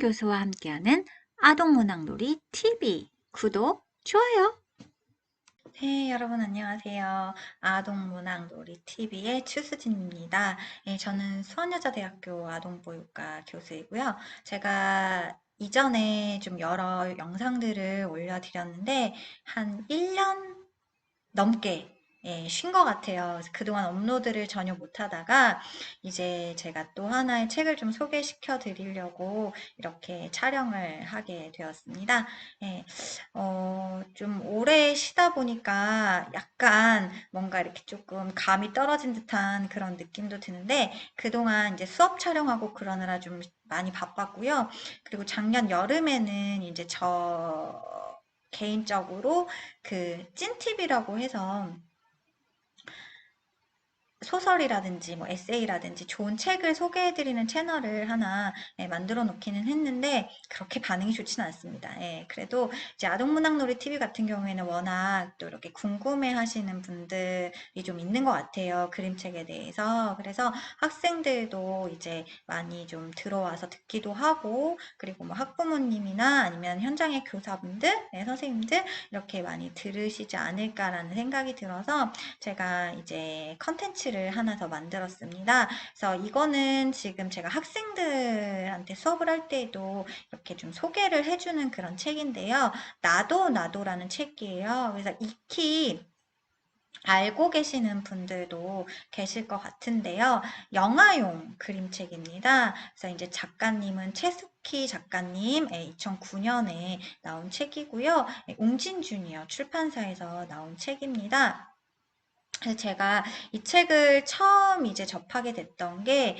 교수와 함께하는 아동문학놀이 TV 구독, 좋아요. 네, 여러분 안녕하세요. 아동문학놀이 TV의 추수진입니다. 저는 수원여자대학교 아동보육과 교수이고요. 제가 이전에 좀 여러 영상들을 올려드렸는데 한 1년 넘게 쉰 것 같아요. 그래서 그동안 업로드를 전혀 못하다가 이제 제가 또 하나의 책을 좀 소개시켜 드리려고 이렇게 촬영을 하게 되었습니다. 예, 좀 오래 쉬다 보니까 약간 뭔가 이렇게 조금 감이 떨어진 듯한 그런 느낌도 드는데 그동안 이제 수업 촬영하고 그러느라 좀 많이 바빴고요. 그리고 작년 여름에는 이제 저 개인적으로 그 찐팁이라고 해서 소설이라든지 뭐 에세이라든지 좋은 책을 소개해드리는 채널을 하나 만들어 놓기는 했는데 그렇게 반응이 좋지는 않습니다. 그래도 이제 아동문학놀이 TV 같은 경우에는 워낙 또 이렇게 궁금해 하시는 분들이 좀 있는 것 같아요. 그림책에 대해서. 그래서 학생들도 이제 많이 좀 들어와서 듣기도 하고 그리고 뭐 학부모님이나 아니면 현장의 교사분들, 선생님들 이렇게 많이 들으시지 않을까라는 생각이 들어서 제가 이제 컨텐츠를 하나 더 만들었습니다. 그래서 이거는 지금 제가 학생들한테 수업을 할 때에도 이렇게 좀 소개를 해주는 그런 책인데요. 나도라는 책이에요. 그래서 익히 알고 계시는 분들도 계실 것 같은데요. 영화용 그림책입니다. 그래서 이제 작가님은 최숙희 작가님 2009년에 나온 책이고요. 웅진 주니어 출판사에서 나온 책입니다. 그래서 제가 이 책을 처음 이제 접하게 됐던 게,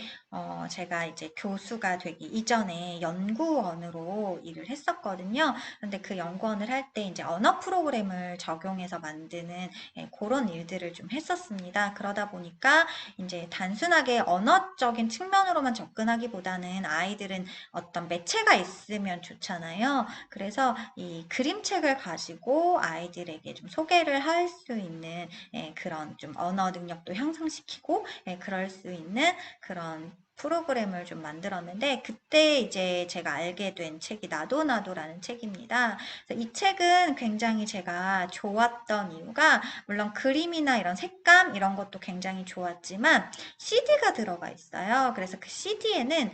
제가 이제 교수가 되기 이전에 연구원으로 일을 했었거든요. 근데 그 연구원을 할 때 이제 언어 프로그램을 적용해서 만드는 그런 일들을 좀 했었습니다. 그러다 보니까 이제 단순하게 언어적인 측면으로만 접근하기보다는 아이들은 어떤 매체가 있으면 좋잖아요. 그래서 이 그림책을 가지고 아이들에게 좀 소개를 할 수 있는 그런 좀 언어 능력도 향상시키고 그럴 수 있는 그런 프로그램을 좀 만들었는데 그때 이제 제가 알게 된 책이 나도라는 책입니다. 그래서 이 책은 굉장히 제가 좋았던 이유가 물론 그림이나 이런 색감 이런 것도 굉장히 좋았지만 CD가 들어가 있어요. 그래서 그 CD에는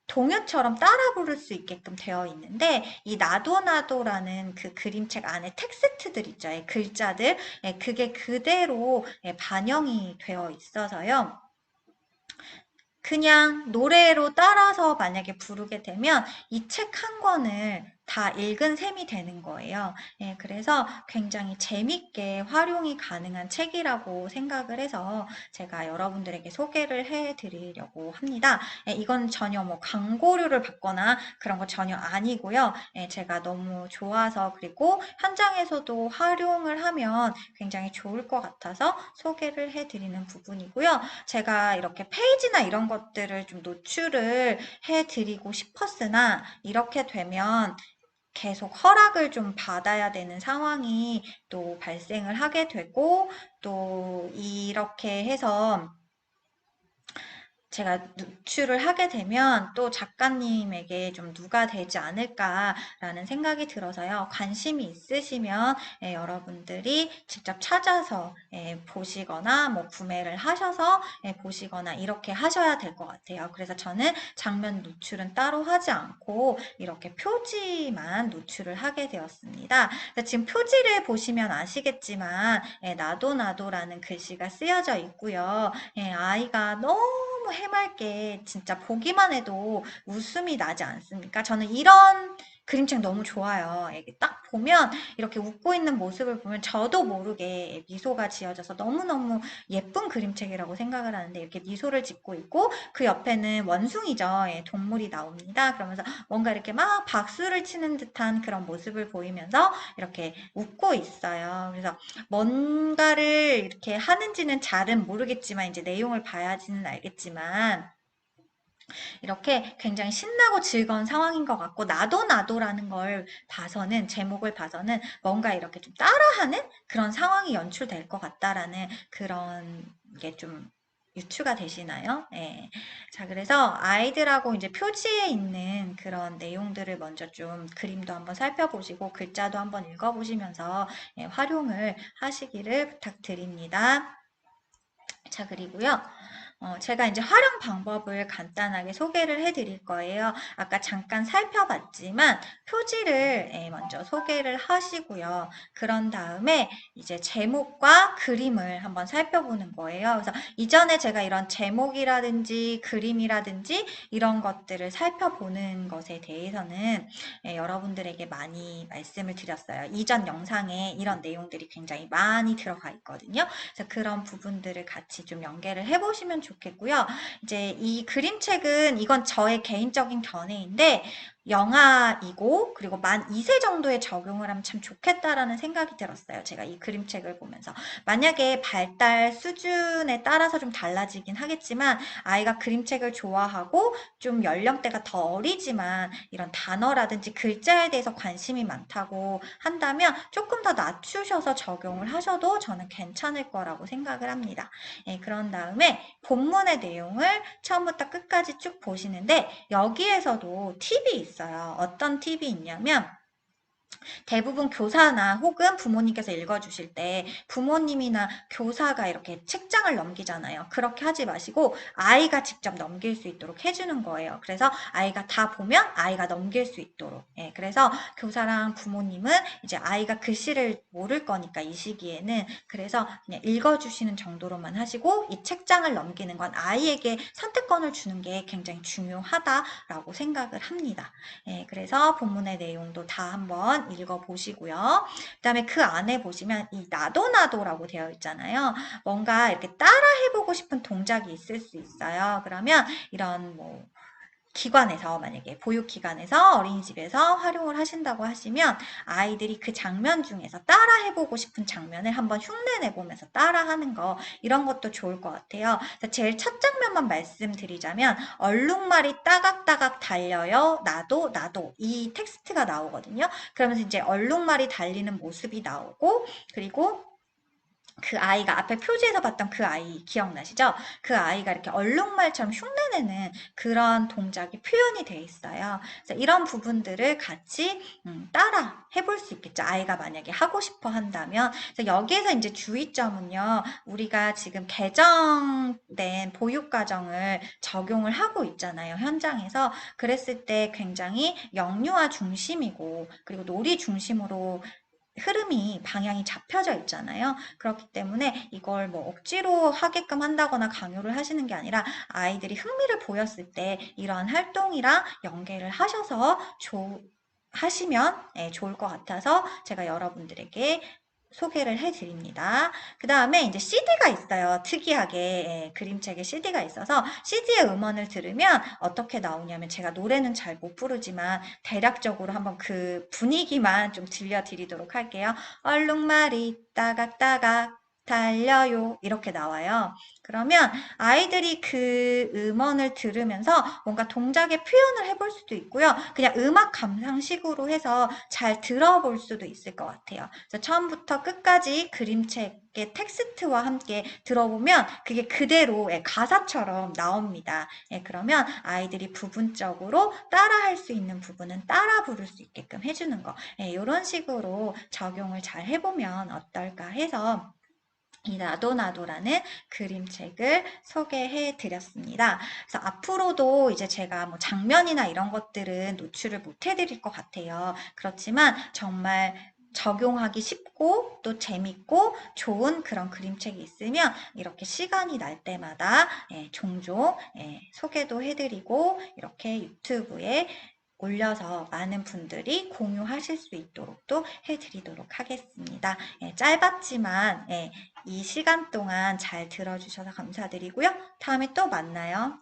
동요처럼 따라 부를 수 있게끔 되어 있는데 이 나도라는 그 그림책 안에 텍스트들 있죠. 글자들 그게 그대로 반영이 되어 있어서요. 그냥 노래로 따라서 만약에 부르게 되면 이 책 한 권을 다 읽은 셈이 되는 거예요. 그래서 굉장히 재밌게 활용이 가능한 책이라고 생각을 해서 제가 여러분들에게 소개를 해드리려고 합니다. 이건 전혀 뭐 광고료를 받거나 그런 거 전혀 아니고요. 제가 너무 좋아서 그리고 현장에서도 활용을 하면 굉장히 좋을 것 같아서 소개를 해드리는 부분이고요. 제가 이렇게 페이지나 이런 것들을 좀 노출을 해드리고 싶었으나 이렇게 되면 계속 허락을 좀 받아야 되는 상황이 또 발생을 하게 되고 또 이렇게 해서 제가 노출을 하게 되면 또 작가님에게 좀 누가 되지 않을까라는 생각이 들어서요. 관심이 있으시면 여러분들이 직접 찾아서 보시거나 뭐 구매를 하셔서 보시거나 이렇게 하셔야 될 것 같아요. 그래서 저는 장면 노출은 따로 하지 않고 이렇게 표지만 노출을 하게 되었습니다. 지금 표지를 보시면 아시겠지만 나도라는 글씨가 쓰여져 있고요. 아이가 너무 해맑게 진짜 보기만 해도 웃음이 나지 않습니까? 저는 이런 그림책 너무 좋아요. 이게 딱 보면 이렇게 웃고 있는 모습을 보면 저도 모르게 미소가 지어져서 너무너무 예쁜 그림책이라고 생각을 하는데 이렇게 미소를 짓고 있고 그 옆에는 원숭이죠. 동물이 나옵니다. 그러면서 뭔가 이렇게 막 박수를 치는 듯한 그런 모습을 보이면서 이렇게 웃고 있어요. 그래서 뭔가를 이렇게 하는지는 잘은 모르겠지만 이제 내용을 봐야지는 알겠지만 이렇게 굉장히 신나고 즐거운 상황인 것 같고 나도라는 걸 봐서는 제목을 봐서는 뭔가 이렇게 좀 따라하는 그런 상황이 연출될 것 같다라는 그런 게 좀 유추가 되시나요? 예. 자, 그래서 아이들하고 이제 표지에 있는 그런 내용들을 먼저 좀 그림도 한번 살펴보시고 글자도 한번 읽어보시면서 예, 활용을 하시기를 부탁드립니다. 자, 그리고요. 제가 이제 활용 방법을 간단하게 소개를 해드릴 거예요. 아까 잠깐 살펴봤지만 표지를 먼저 소개를 하시고요. 그런 다음에 이제 제목과 그림을 한번 살펴보는 거예요. 그래서 이전에 제가 이런 제목이라든지 그림이라든지 이런 것들을 살펴보는 것에 대해서는 여러분들에게 많이 말씀을 드렸어요. 이전 영상에 이런 내용들이 굉장히 많이 들어가 있거든요. 그래서 그런 부분들을 같이 좀 연계를 해보시면 좋겠고요. 이제 이 그림책은 이건 저의 개인적인 견해인데 영아이고 그리고 만 2세 정도에 적용을 하면 참 좋겠다라는 생각이 들었어요. 제가 이 그림책을 보면서. 만약에 발달 수준에 따라서 좀 달라지긴 하겠지만 아이가 그림책을 좋아하고 좀 연령대가 더 어리지만 이런 단어라든지 글자에 대해서 관심이 많다고 한다면 조금 더 낮추셔서 적용을 하셔도 저는 괜찮을 거라고 생각을 합니다. 예, 그런 다음에 본문의 내용을 처음부터 끝까지 쭉 보시는데 여기에서도 팁이 있어요. 어떤 팁이 있냐면 대부분 교사나 혹은 부모님께서 읽어주실 때 부모님이나 교사가 이렇게 책장을 넘기잖아요. 그렇게 하지 마시고 아이가 직접 넘길 수 있도록 해주는 거예요. 그래서 아이가 다 보면 아이가 넘길 수 있도록. 예, 그래서 교사랑 부모님은 이제 아이가 글씨를 모를 거니까 이 시기에는 그래서 그냥 읽어주시는 정도로만 하시고 이 책장을 넘기는 건 아이에게 선택권을 주는 게 굉장히 중요하다라고 생각을 합니다. 예, 그래서 본문의 내용도 다 한번 읽어보시고요. 그 다음에 그 안에 보시면 이 나도나도라고 되어 있잖아요. 뭔가 이렇게 따라해보고 싶은 동작이 있을 수 있어요. 그러면 이런 뭐 기관에서 만약에 보육기관에서 어린이집에서 활용을 하신다고 하시면 아이들이 그 장면 중에서 따라해보고 싶은 장면을 한번 흉내내보면서 따라하는 거 이런 것도 좋을 것 같아요. 제일 첫 장면만 말씀드리자면 얼룩말이 따각따각 달려요. 나도 이 텍스트가 나오거든요. 그러면서 이제 얼룩말이 달리는 모습이 나오고 그리고 그 아이가 앞에 표지에서 봤던 그 아이 기억나시죠? 그 아이가 이렇게 얼룩말처럼 흉내내는 그런 동작이 표현이 돼 있어요. 그래서 이런 부분들을 같이 따라 해볼 수 있겠죠. 아이가 만약에 하고 싶어 한다면. 그래서 여기에서 이제 주의점은요. 우리가 지금 개정된 보육과정을 적용을 하고 있잖아요. 현장에서. 그랬을 때 굉장히 영유아 중심이고 그리고 놀이 중심으로 흐름이 방향이 잡혀져 있잖아요. 그렇기 때문에 이걸 뭐 억지로 하게끔 한다거나 강요를 하시는 게 아니라 아이들이 흥미를 보였을 때 이러한 활동이랑 연계를 하셔서 하시면 좋을 것 같아서 제가 여러분들에게 소개를 해드립니다. 그 다음에 이제 CD가 있어요. 특이하게 그림책에 CD가 있어서 CD의 음원을 들으면 어떻게 나오냐면 제가 노래는 잘 못 부르지만 대략적으로 한번 그 분위기만 좀 들려드리도록 할게요. 얼룩말이 따각따각 달려요 이렇게 나와요. 그러면 아이들이 그 음원을 들으면서 뭔가 동작의 표현을 해볼 수도 있고요. 그냥 음악 감상식으로 해서 잘 들어볼 수도 있을 것 같아요. 그래서 처음부터 끝까지 그림책의 텍스트와 함께 들어보면 그게 그대로 가사처럼 나옵니다. 그러면 아이들이 부분적으로 따라할 수 있는 부분은 따라 부를 수 있게끔 해주는 거. 이런 식으로 적용을 잘 해보면 어떨까 해서 이 나도나도라는 그림책을 소개해 드렸습니다. 그래서 앞으로도 이제 제가 뭐 장면이나 이런 것들은 노출을 못 해드릴 것 같아요. 그렇지만 정말 적용하기 쉽고 또 재밌고 좋은 그런 그림책이 있으면 이렇게 시간이 날 때마다 종종 소개도 해드리고 이렇게 유튜브에 올려서 많은 분들이 공유하실 수 있도록 또 해드리도록 하겠습니다. 짧았지만 이 시간 동안 잘 들어주셔서 감사드리고요. 다음에 또 만나요.